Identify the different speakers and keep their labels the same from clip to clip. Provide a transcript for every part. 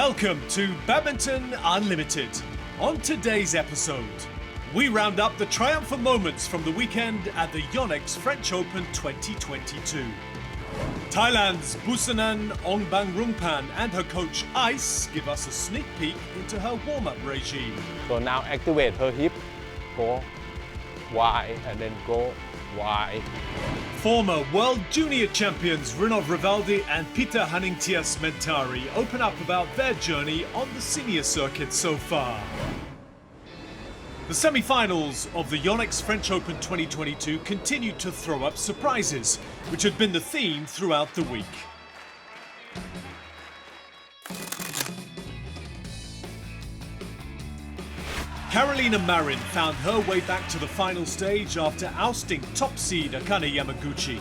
Speaker 1: Welcome to Badminton Unlimited. On today's episode, we round up the triumphant moments from the weekend at the YONEX French Open 2022. Thailand's Busanan Ongbangrungpan and her coach Ice give us a sneak peek into her warm-up regime.
Speaker 2: So now activate her hip, go Y and then go Y.
Speaker 1: Former World Junior Champions Rinov Rivaldy and Pitha Haningtyas Mentari open up about their journey on the senior circuit so far. The semi-finals of the YONEX French Open 2022 continued to throw up surprises, which had been the theme throughout the week. Carolina Marin found her way back to the final stage after ousting top seed Akane Yamaguchi.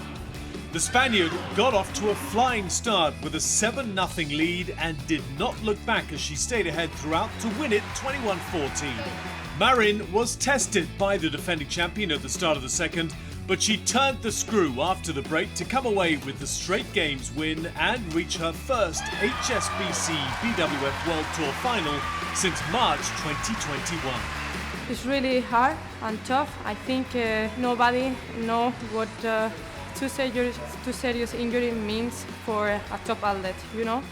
Speaker 1: The Spaniard got off to a flying start with a 7-0 lead and did not look back as she stayed ahead throughout to win it 21-14. Marin was tested by the defending champion at the start of the second, but she turned the screw after the break to come away with the straight games win and reach her first HSBC BWF World Tour final since March 2021.
Speaker 3: It's really hard and tough. I think nobody knows what too serious injury means for a top athlete, you know?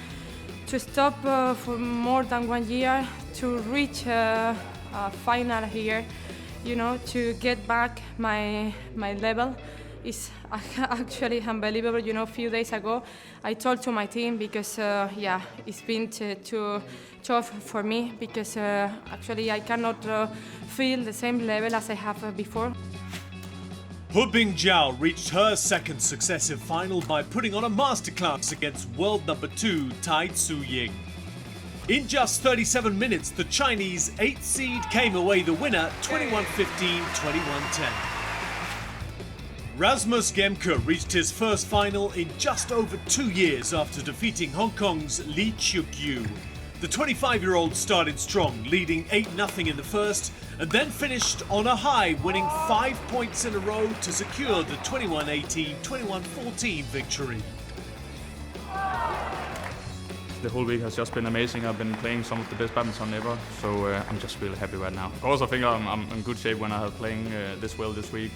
Speaker 3: To stop for more than 1 year, to reach a final here, you know, to get back my level is actually unbelievable. You know, a few days ago I told to my team because yeah, it's been too tough for me because actually I cannot feel the same level as I have before.
Speaker 1: He Bingjiao reached her second successive final by putting on a masterclass against world number 2 Tai Tzu Ying. In just 37 minutes, the Chinese 8th seed came away the winner 21-15, 21-10. Rasmus Gemke reached his first final in just over 2 years after defeating Hong Kong's Lee Cheuk-yu. The 25-year-old started strong, leading 8-0 in the first, and then finished on a high, winning 5 points in a row to secure the 21-18, 21-14 victory.
Speaker 4: The whole week has just been amazing. I've been playing some of the best badminton ever, so I'm just really happy right now. Of course, I think I'm in good shape when I have playing this well this week,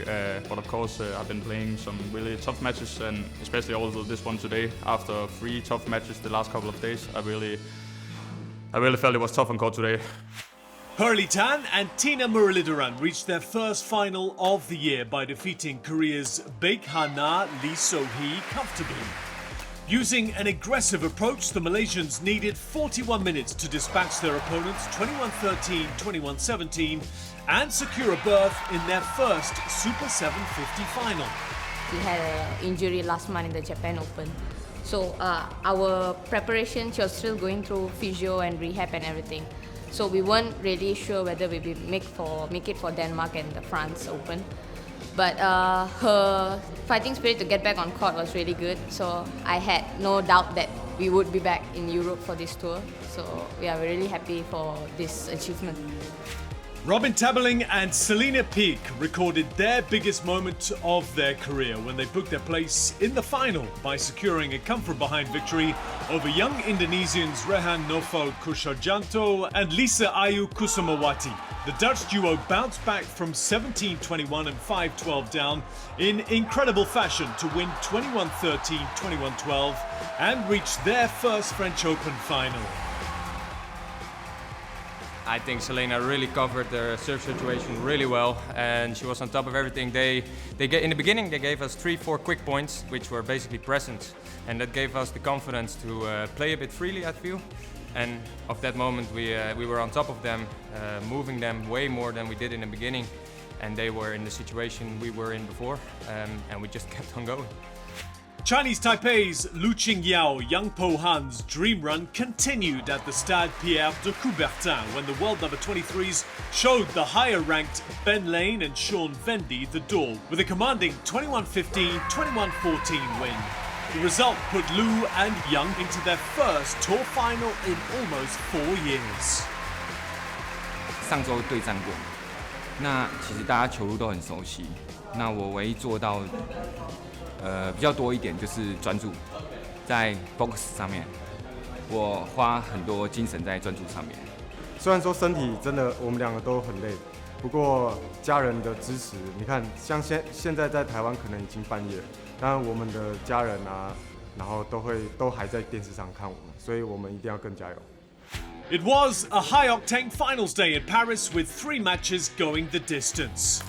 Speaker 4: but of course I've been playing some really tough matches, and especially also this one today. After 3 tough matches the last couple of days, I really felt it was tough on court today.
Speaker 1: Pearly Tan and Tina Muralidharan reached their first final of the year by defeating Korea's Baek Ha-na Lee So-hee comfortably. Using an aggressive approach, the Malaysians needed 41 minutes to dispatch their opponents 21-13, 21-17 and secure a berth in their first Super 750 final.
Speaker 5: We had an injury last month in the Japan Open. So our preparation, she was still going through physio and rehab and everything. So we weren't really sure whether we would make it for Denmark and the France Open. But her fighting spirit to get back on court was really good. So I had no doubt that we would be back in Europe for this tour. So we are really happy for this achievement.
Speaker 1: Robin Tabeling and Selena Peak recorded their biggest moment of their career when they booked their place in the final by securing a come-from-behind victory over young Indonesians Rehan Noval Kusharjanto and Lisa Ayu Kusumawati. The Dutch duo bounced back from 17-21 and 5-12 down in incredible fashion to win 21-13, 21-12 and reach their first French Open final.
Speaker 6: I think Selena really covered their serve situation really well, and she was on top of everything. In the beginning they gave us 3-4 quick points, which were basically presents, and that gave us the confidence to play a bit freely, I feel. And of that moment we were on top of them, moving them way more than we did in the beginning, and they were in the situation we were in before, and we just kept on going.
Speaker 1: Chinese Taipei's Lu Qingyao Yang Po Han's dream run continued at the Stade Pierre de Coubertin when the world number 23s showed the higher-ranked Ben Lane and Sean Vendy the door with a commanding 21-15, 21-14 win. The result put Lu and Yang into their first tour final in almost 4 years.
Speaker 7: 上周对战过，那其实大家球路都很熟悉。那我唯一做到比较多一点就是专注在 box 上面，我花很多精神在专注上面。
Speaker 8: 虽然说身体真的我们两个都很累，不过家人的支持，你看像现在在台湾可能已经半夜了，但我们的家人啊，然后都还在电视上看我们，所以我们一定要更加油。
Speaker 1: It was a high-octane finals day in Paris with 3 matches going the distance.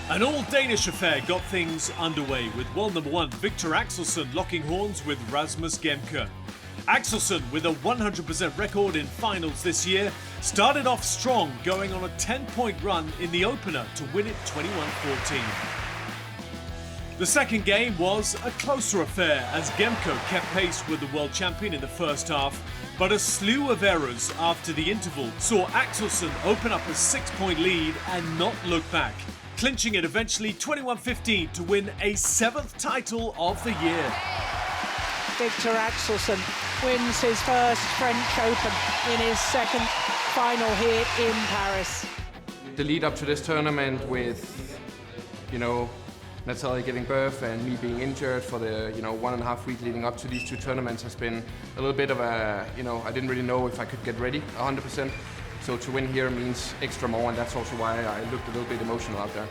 Speaker 1: An all-Danish affair got things underway with world number 1 Victor Axelsen locking horns with Rasmus Gemke. Axelsen, with a 100% record in finals this year, started off strong, going on a 10-point run in the opener to win it 21-14. The second game was a closer affair as Gemke kept pace with the world champion in the first half, but a slew of errors after the interval saw Axelsen open up a 6-point lead and not look back, clinching it eventually 21-15 to win a 7th title of the year.
Speaker 9: Victor Axelsen wins his first French Open in his second final here in Paris.
Speaker 10: The lead up to this tournament with, Mentari getting birth and me being injured for the 1.5 week leading up to these 2 tournaments has been a little bit of a, I didn't really know if I could get ready 100%. So to win here means extra more, and that's also why I looked a little bit emotional out there.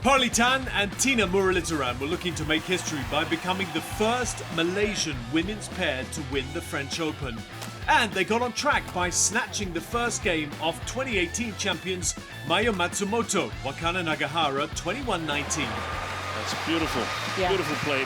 Speaker 1: Parli Tan and Tina Muralidharan were looking to make history by becoming the first Malaysian women's pair to win the French Open. And they got on track by snatching the first game of 2018 champions Maya Matsumoto, Wakana Nagahara 21-19.
Speaker 11: That's beautiful, beautiful play.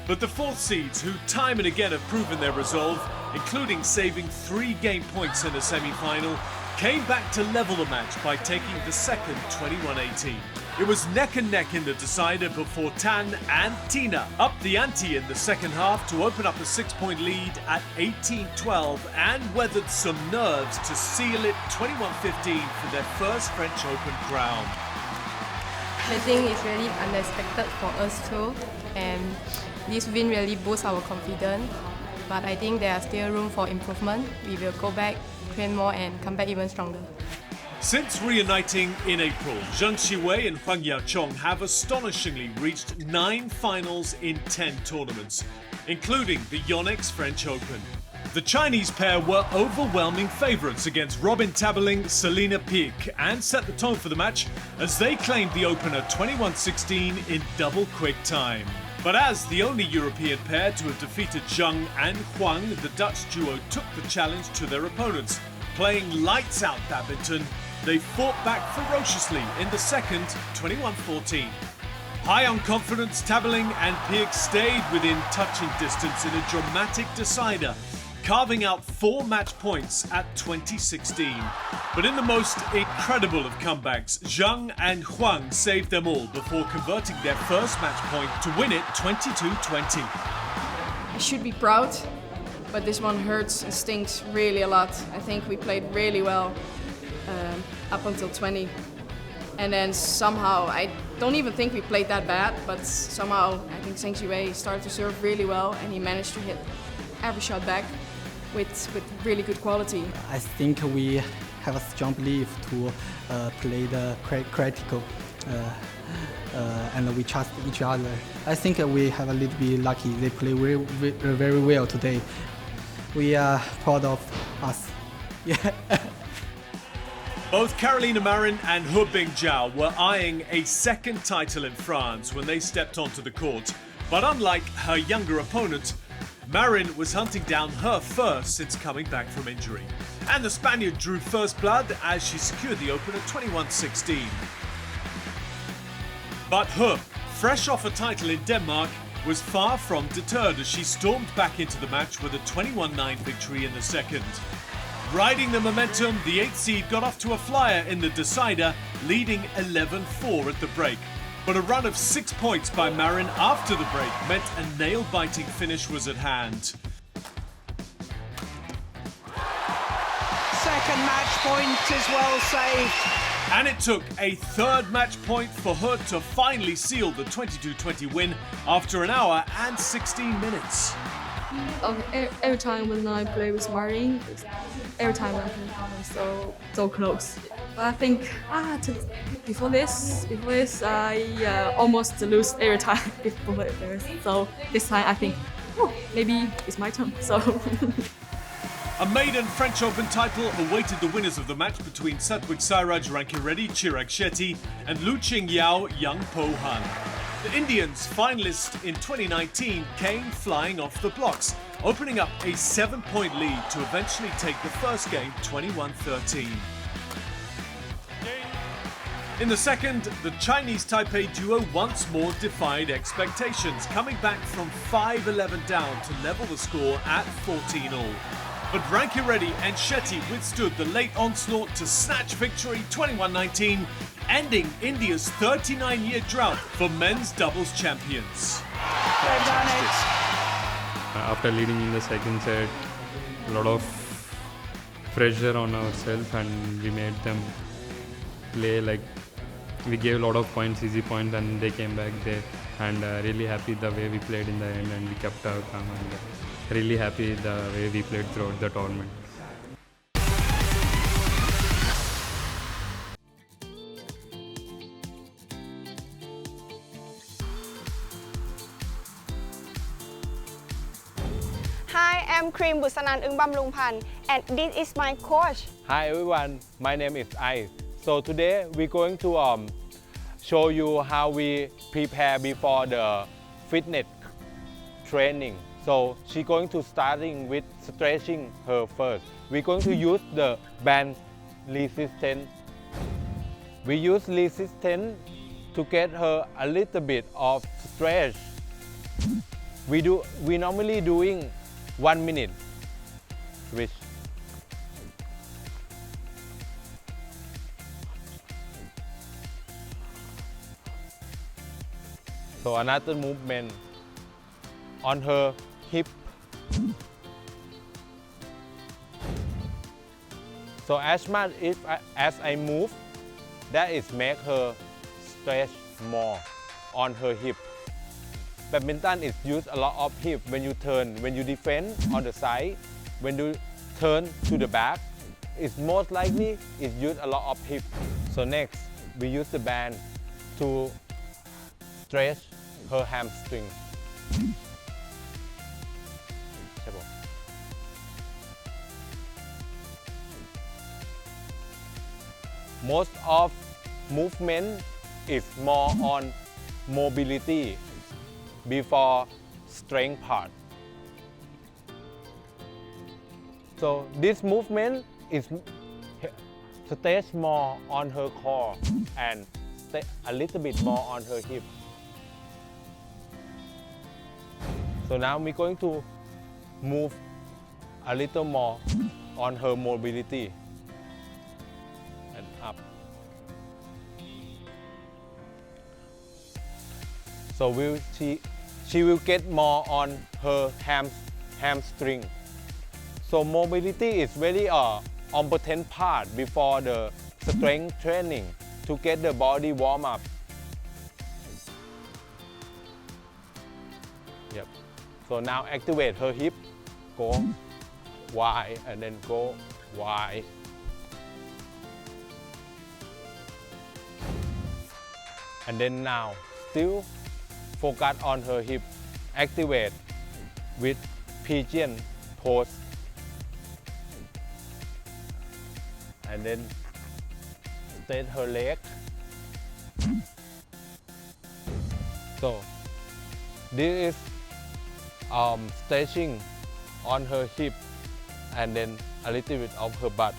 Speaker 1: But the 4th seeds, who time and again have proven their resolve, including saving 3 game points in the semi-final, came back to level the match by taking the second 21-18. It was neck and neck in the decider before Tan and Tina upped the ante in the second half to open up a 6-point lead at 18-12 and weathered some nerves to seal it 21-15 for their first French Open crown.
Speaker 3: I think it's really unexpected for us too, and this win really boosts our confidence. But I think there are still room for improvement. We will go back, train more, and come back even stronger.
Speaker 1: Since reuniting in April, Zheng Xiwei and Huang Yaqiong have astonishingly reached 9 finals in 10 tournaments, including the YONEX French Open. The Chinese pair were overwhelming favourites against Robin Tabeling, Selina Peek, and set the tone for the match as they claimed the opener 21-16 in double quick time. But as the only European pair to have defeated Zheng and Huang, the Dutch duo took the challenge to their opponents. Playing lights-out badminton, they fought back ferociously in the second, 21-14. High on confidence, Tabeling and Peek stayed within touching distance in a dramatic decider, carving out 4 match points at 20-16. But in the most incredible of comebacks, Zheng and Huang saved them all before converting their first match point to win it 22-20.
Speaker 12: I should be proud, but this one hurts and stings really a lot. I think we played really well up until 20. And then somehow, I don't even think we played that bad, but somehow I think Zheng Xiwei started to serve really well and he managed to hit every shot back with really good quality.
Speaker 13: I think we have a strong belief to play the critical and we trust each other. I think we have a little bit lucky. They play very well today. We are proud of us. Yeah.
Speaker 1: Both Carolina Marin and He Bingjiao were eyeing a second title in France when they stepped onto the court. But unlike her younger opponent, Marin was hunting down her first since coming back from injury. And the Spaniard drew first blood as she secured the opener 21-16. But He, fresh off a title in Denmark, was far from deterred as she stormed back into the match with a 21-9 victory in the second. Riding the momentum, the 8th seed got off to a flyer in the decider, leading 11-4 at the break. But a run of 6 points by Marin after the break meant a nail-biting finish was at hand.
Speaker 9: Second match point is well saved.
Speaker 1: And it took a 3rd match point for He to finally seal the 22-20 win after an hour and 16 minutes.
Speaker 14: every time when I play with Martin, every time I'm so close. But I think before this I almost lose every time before this. So this time I think maybe it's my turn. So.
Speaker 1: A maiden French Open title awaited the winners of the match between Satwik Sairaj Rankireddy Chirag Shetty and Lu Qingyao Yang Po Han. The Indians, finalists in 2019, came flying off the blocks, opening up a 7-point lead to eventually take the first game 21-13. In the second, the Chinese Taipei duo once more defied expectations, coming back from 5-11 down to level the score at 14-all. But Rankireddy and Shetty withstood the late onslaught to snatch victory 21-19, ending India's 39-year drought for men's doubles champions.
Speaker 4: After leading in the second set, a lot of pressure on ourselves, and we made them play like we gave a lot of points, easy points, and they came back there. And really happy the way we played in the end, and we kept our calm, and really happy the way we played throughout the tournament.
Speaker 15: Hi, I'm Cream Busanan Ungbamlungpan, and this is my coach.
Speaker 2: Hi everyone, my name is Ice. So today we're going to show you how we prepare before the fitness training. So she's going to starting with stretching her first. We're going to use the band resistance. We use resistance to get her a little bit of stretch. We normally doing 1 minute switch. So another movement on her hip. So as much as I move, that is make her stretch more on her hip. Badminton is used a lot of hip when you turn, when you defend on the side, when you turn to the back, it's most likely it's used a lot of hip. So next, we use the band to stretch her hamstring. Most of movement is more on mobility before strength part. So this movement is stretch more on her core and a little bit more on her hip. So now we're going to move a little more on her mobility and up. So she will get more on her hamstring. So mobility is very important part before the strength training to get the body warm up. Yep. So now activate her hip, go wide and then go wide. And then now still focus on her hip, activate with pigeon pose. And then straight her leg. So this is stretching on her hip and then a little bit of her butt.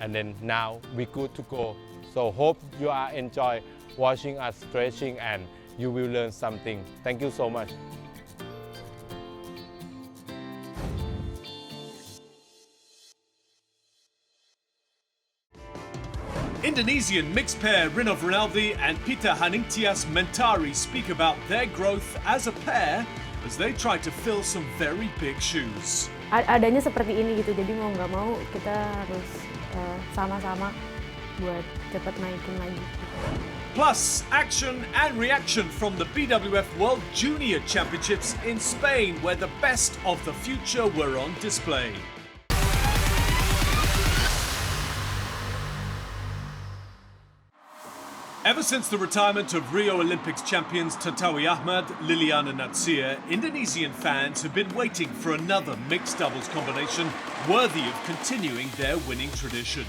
Speaker 2: And then now we good to go. So hope you are enjoy watching us stretching and you will learn something. Thank you so much.
Speaker 1: Indonesian mixed pair Rinov Rivaldy and Pitha Haningtyas Mentari speak about their growth as a pair as they try to fill some very big shoes.
Speaker 16: Adanya seperti ini gitu, jadi mau nggak mau kita harus sama-sama buat cepat naikin lagi.
Speaker 1: Plus, action and reaction from the BWF World Junior Championships in Spain, where the best of the future were on display. Ever since the retirement of Rio Olympics champions Tantowi Ahmad, Liliana Natsir, Indonesian fans have been waiting for another mixed doubles combination worthy of continuing their winning tradition.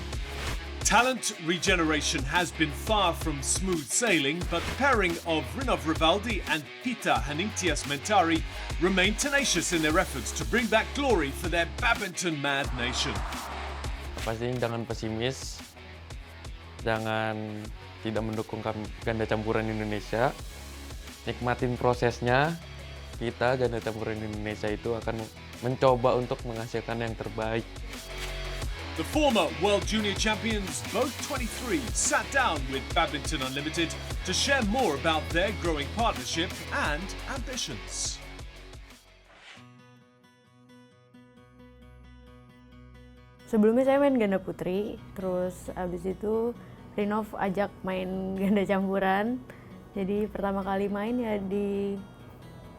Speaker 1: Talent regeneration has been far from smooth sailing, but the pairing of Rinov Rivaldy and Pitha Haningtyas Mentari remain tenacious in their efforts to bring back glory for their badminton mad nation.
Speaker 17: Pasti jangan pesimis, jangan tidak mendukung ganda campuran Indonesia. Nikmatin prosesnya. Kita ganda campuran Indonesia itu akan mencoba untuk menghasilkan yang terbaik.
Speaker 1: The former World Junior Champions, both 23, sat down with Badminton Unlimited to share more about their growing partnership and ambitions.
Speaker 16: Sebelumnya saya main ganda putri, terus abis itu Rinov ajak main ganda campuran. Jadi pertama kali main ya di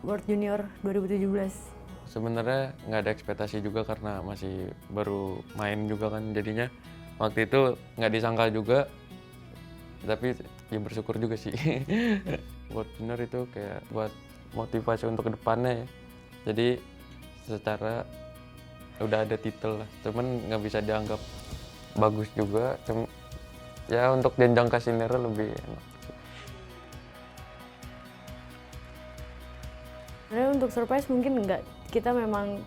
Speaker 16: World Junior 2017.
Speaker 17: Sebenarnya nggak ada ekspektasi juga karena masih baru main juga kan, jadinya waktu itu nggak disangka juga, tapi ya bersyukur juga sih. World Junior itu kayak buat motivasi untuk kedepannya ya. Jadi secara udah ada titel lah, cuman nggak bisa dianggap bagus juga. Ya untuk jenjang ke senior lebih enak.
Speaker 16: Sebenarnya untuk surprise mungkin enggak. Kita memang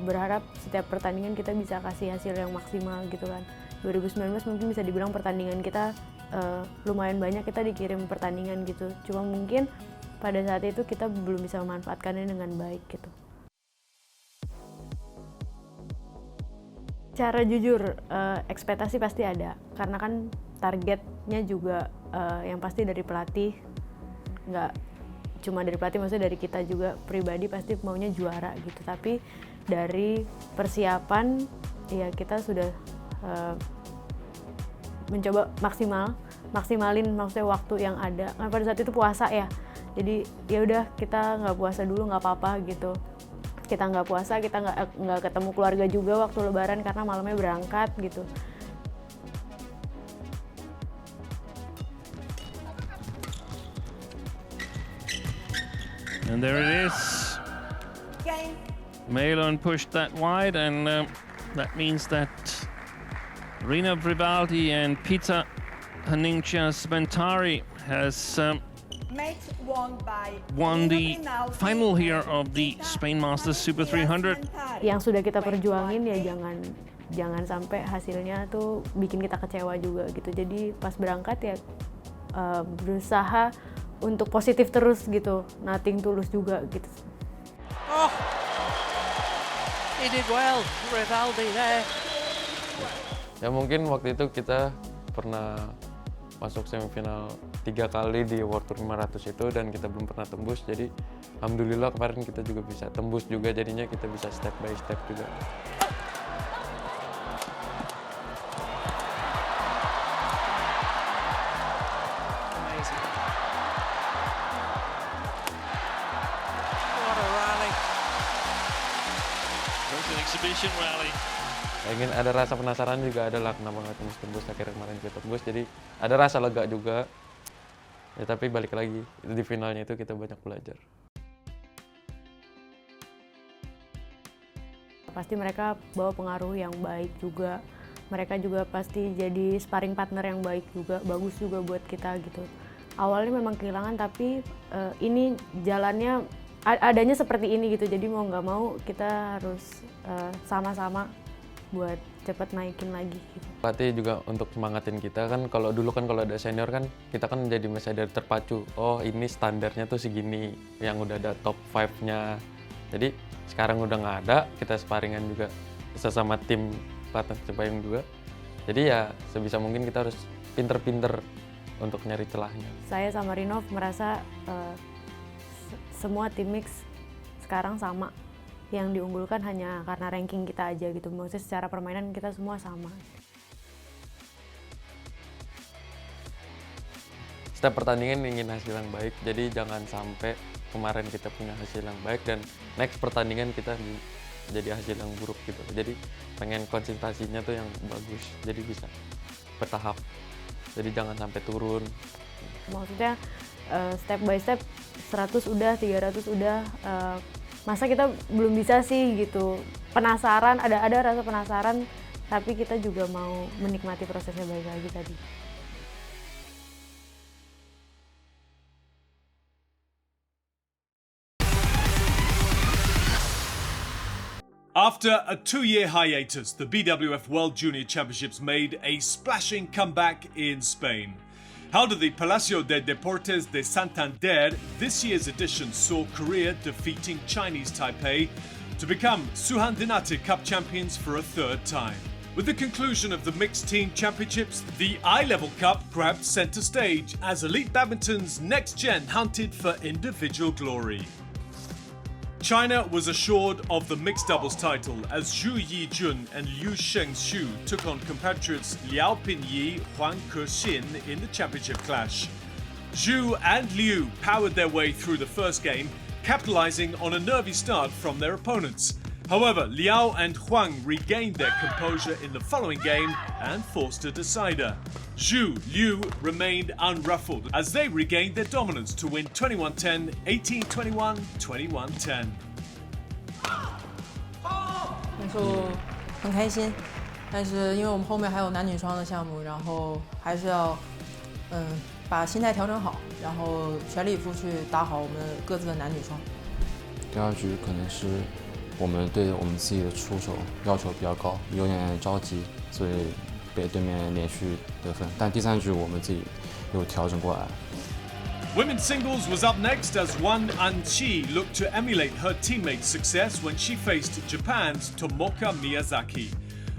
Speaker 16: berharap setiap pertandingan kita bisa kasih hasil yang maksimal gitu kan. 2019 mungkin bisa dibilang pertandingan kita lumayan banyak kita dikirim pertandingan gitu. Cuma mungkin pada saat itu kita belum bisa memanfaatkannya dengan baik gitu. Cara jujur, ekspektasi pasti ada. Karena kan targetnya juga yang pasti dari pelatih, nggak cuma dari pelatih, maksudnya dari kita juga pribadi pasti maunya juara gitu. Tapi dari persiapan ya kita sudah mencoba maksimalin maksudnya waktu yang ada. Kan pada saat itu puasa ya, jadi ya udah kita nggak puasa dulu nggak apa-apa gitu. Kita nggak puasa, kita nggak ketemu keluarga juga waktu lebaran karena malamnya berangkat gitu.
Speaker 11: And there it is. Malon pushed that wide, and that means that Rinov Rivaldy and Pitha Haningtyas Mentari has won the final here of the Spain Masters Super 300.
Speaker 16: Yang sudah kita perjuangin ya jangan sampai hasilnya tuh bikin kita kecewa juga gitu. Jadi pas berangkat ya berusaha untuk positif terus gitu, nothing tulus juga gitu.
Speaker 9: Oh, he did well, Rivaldy there.
Speaker 17: Ya mungkin waktu itu kita pernah masuk semifinal 3 kali di World Tour 500 itu dan kita belum pernah tembus, jadi alhamdulillah kemarin kita juga bisa tembus juga, jadinya kita bisa step by step juga.
Speaker 11: Exhibition rally.
Speaker 17: Ingin ada rasa penasaran juga, adalah kenapa nggak tembus akhirnya kemarin kita tembus, jadi ada rasa lega juga ya. Tapi balik lagi di finalnya itu kita banyak belajar.
Speaker 16: Pasti mereka bawa pengaruh yang baik juga, mereka juga pasti jadi sparring partner yang baik juga, bagus juga buat kita gitu. Awalnya memang kehilangan, tapi ini jalannya adanya seperti ini gitu, jadi mau nggak mau kita harus sama-sama buat cepet naikin lagi gitu.
Speaker 17: Pelatih juga untuk semangatin kita kan, kalau dulu kan kalau ada senior kan kita kan jadi masih ada terpacu, oh ini standarnya tuh segini, yang udah ada top 5-nya. Jadi sekarang udah nggak ada, kita sparingan juga sesama tim partner sparring juga. Jadi ya sebisa mungkin kita harus pinter-pinter untuk nyari celahnya.
Speaker 16: Saya sama Rinov merasa semua tim mix sekarang sama. Yang diunggulkan hanya karena ranking kita aja gitu. Maksudnya secara permainan kita semua sama.
Speaker 17: setiap pertandingan ingin hasil yang baik, jadi jangan sampai kemarin kita punya hasil yang baik dan next pertandingan kita jadi hasil yang buruk gitu. Jadi pengen konsentrasinya tuh yang bagus, jadi bisa bertahap. Jadi jangan sampai turun.
Speaker 16: Maksudnya step by step 100 udah, 300 udah, masa kita belum bisa sih gitu. Penasaran, ada rasa penasaran, tapi kita juga mau menikmati prosesnya baik lagi tadi.
Speaker 1: After a 2-year hiatus, the BWF World Junior Championships made a splashing comeback in Spain. Held at the Palacio de Deportes de Santander, this year's edition saw Korea defeating Chinese Taipei to become Suhandinate Cup champions for a third time. With the conclusion of the Mixed Team Championships, the I-Level Cup grabbed centre stage as elite badminton's next gen hunted for individual glory. China was assured of the mixed doubles title as Zhu Yijun and Liu Shengxu took on compatriots Liao Pinyi, Huang Kexin in the championship clash. Zhu and Liu powered their way through the first game, capitalizing on a nervy start from their opponents. However, Liao and Huang regained their composure in the following game and forced a decider. Zhu Liu remained unruffled as they regained their dominance to win 21-10, 18-21, 21-10.
Speaker 18: 就很开心，但是因为我们后面还有男女双的项目，然后还是要把心态调整好，然后全力以赴去打好我们各自的男女双。
Speaker 19: 第二局可能是我们对我们自己的出手要求比较高，有点着急，所以被对面连续得分。但第三局我们自己又调整过来。
Speaker 1: Women's singles was up next as Wan An-chi looked to emulate her teammate's success when she faced Japan's Tomoka Miyazaki.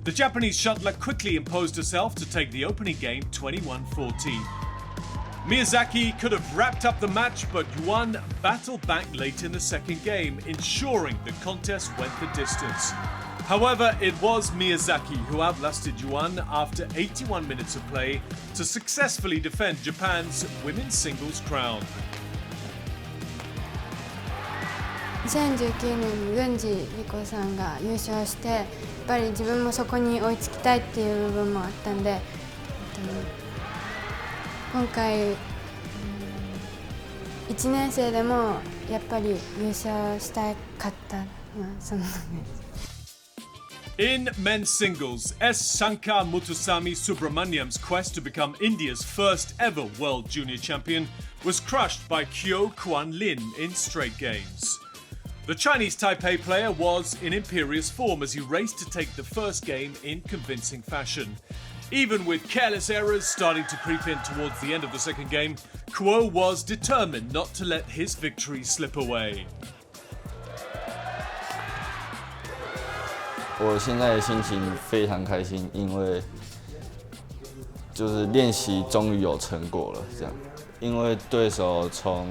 Speaker 1: The Japanese shuttler quickly imposed herself to take the opening game 21-14. Miyazaki could have wrapped up the match, but Yuan battled back late in the second game, ensuring the contest went the distance. However, it was Miyazaki who outlasted Yuan after 81 minutes of play to successfully defend Japan's women's singles crown.
Speaker 20: 2019年に郡司莉子さんが優勝して、やっぱり自分もそこに追いつきたいっていう部分もあったんで、今回1年生でもやっぱり優勝したかった、その
Speaker 1: In men's singles, S. Shankar Muthusamy Subramaniam's quest to become India's first ever World Junior Champion was crushed by Kyo Kwan Lin in straight games. The Chinese Taipei player was in imperious form as he raced to take the first game in convincing fashion. Even with careless errors starting to creep in towards the end of the second game, Kuo was determined not to let his victory slip away.
Speaker 19: 我现在的心情非常开心，因为就是练习终于有成果了，这样。因为对手从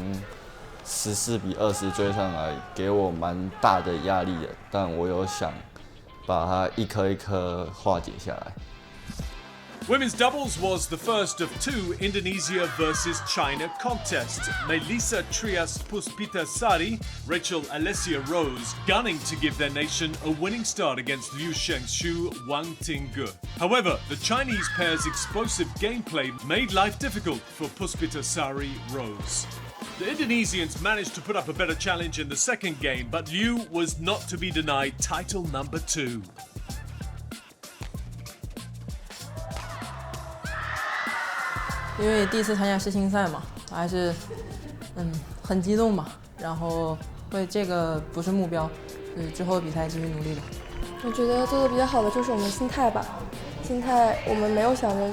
Speaker 19: 14-20追上来，给我蛮大的压力的，但我有想把它一颗一颗化解下来。
Speaker 1: Women's doubles was the first of two Indonesia versus China contests. Melissa Trias Puspitasari, Rachel Alessia Rose, gunning to give their nation a winning start against Liu Shengxu, Wang Tingge. However, the Chinese pair's explosive gameplay made life difficult for Puspitasari Rose. The Indonesians managed to put up a better challenge in the second game, but Liu was not to be denied title number 2.
Speaker 18: 因为第一次参加世青赛嘛，还是很激动嘛，然后这个不是目标，之后的比赛继续努力吧。
Speaker 21: 我觉得做的比较好的就是我们心态吧，心态我们没有想着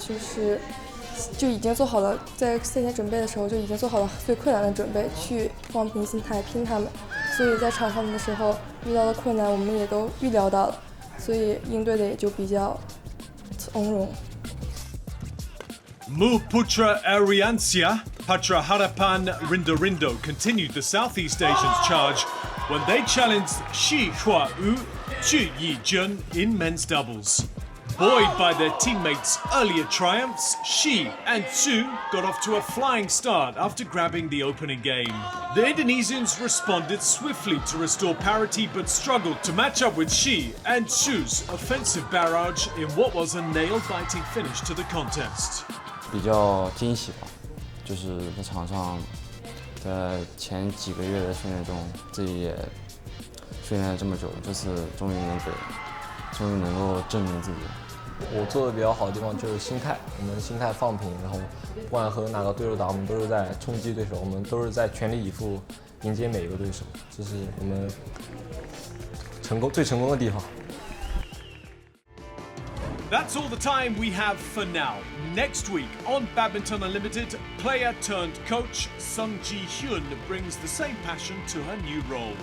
Speaker 21: 就已经做好了，在赛前准备的时候就已经做好了最困难的准备，去放平心态拼他们，所以在场上的时候遇到的困难我们也都预料到了，所以应对的也就比较从容。
Speaker 1: Muputra Ariancia, Patra Harapan Rindorindo continued the Southeast Asians' charge when they challenged Shi Huau, Zhu Yijun in men's doubles. Buoyed by their teammates' earlier triumphs, Shi and Tsu got off to a flying start after grabbing the opening game. The Indonesians responded swiftly to restore parity but struggled to match up with Shi and Tsu's offensive barrage in what was a nail-biting finish to the contest.
Speaker 5: 比较惊喜吧，就是在场上，在前几个月的训练中，自己也训练了这么久，这次终于能够证明自己。
Speaker 22: 我做的比较好的地方就是心态，我们心态放平，然后不管和哪个对手打，我们都是在冲击对手，我们都是在全力以赴迎接每一个对手，这是我们最成功的地方。
Speaker 1: That's all the time we have for now. Next week on Badminton Unlimited, player turned coach Sung Ji-hyun brings the same passion to her new role.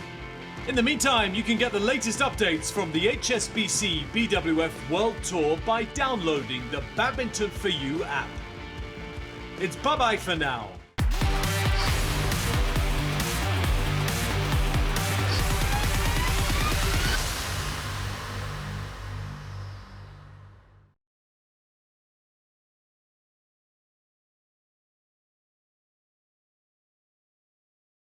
Speaker 1: In the meantime, you can get the latest updates from the HSBC BWF World Tour by downloading the Badminton For You app. It's bye-bye for now.